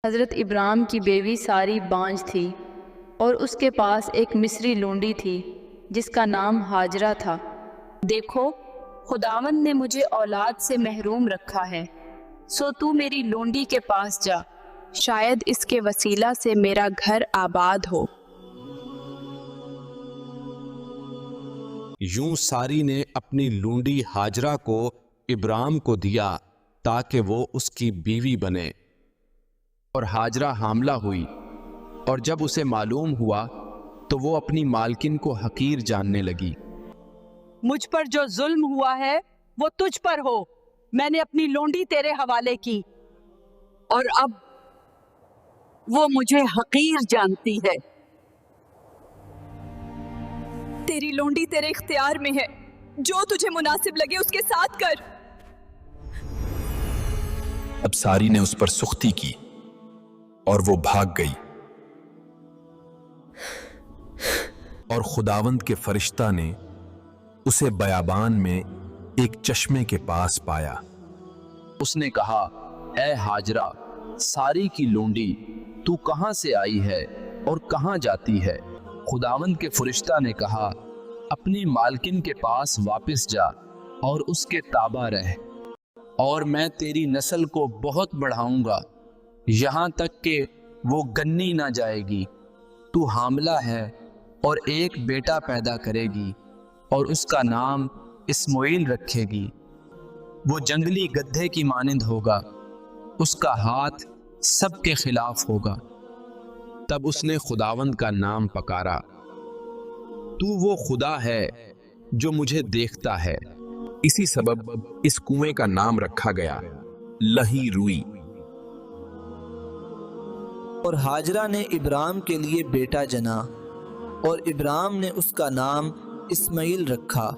حضرت ابراہیم کی بیوی ساری بانجھ تھی اور اس کے پاس ایک مصری لونڈی تھی جس کا نام ہاجرہ تھا۔ دیکھو، خداوند نے مجھے اولاد سے محروم رکھا ہے، سو تو میری لونڈی کے پاس جا، شاید اس کے وسیلہ سے میرا گھر آباد ہو۔ یوں ساری نے اپنی لونڈی ہاجرہ کو ابراہیم کو دیا تاکہ وہ اس کی بیوی بنے، اور ہاجرہ حاملہ ہوئی، اور جب اسے معلوم ہوا تو وہ اپنی مالکن کو حقیر جاننے لگی۔ مجھ پر جو ظلم ہوا ہے وہ تجھ پر ہو، میں نے اپنی لونڈی تیرے حوالے کی اور اب وہ مجھے حقیر جانتی ہے۔ تیری لونڈی تیرے اختیار میں ہے، جو تجھے مناسب لگے اس کے ساتھ کر۔ اب ساری نے اس پر سختی کی اور وہ بھاگ گئی، اور خداوند کے فرشتہ نے اسے بیابان میں ایک چشمے کے پاس پایا۔ اس نے کہا، اے ہاجرہ، ساری کی لونڈی، تو کہاں سے آئی ہے اور کہاں جاتی ہے؟ خداوند کے فرشتہ نے کہا، اپنی مالکن کے پاس واپس جا اور اس کے تابع رہ، اور میں تیری نسل کو بہت بڑھاؤں گا، یہاں تک کہ وہ گنی نہ جائے گی۔ تو حاملہ ہے اور ایک بیٹا پیدا کرے گی، اور اس کا نام اسماعیل رکھے گی۔ وہ جنگلی گدھے کی مانند ہوگا، اس کا ہاتھ سب کے خلاف ہوگا۔ تب اس نے خداوند کا نام پکارا، تو وہ خدا ہے جو مجھے دیکھتا ہے۔ اسی سبب اس کنویں کا نام رکھا گیا لہی روئی۔ اور ہاجرہ نے ابراہیم کے لیے بیٹا جنا، اور ابراہیم نے اس کا نام اسماعیل رکھا۔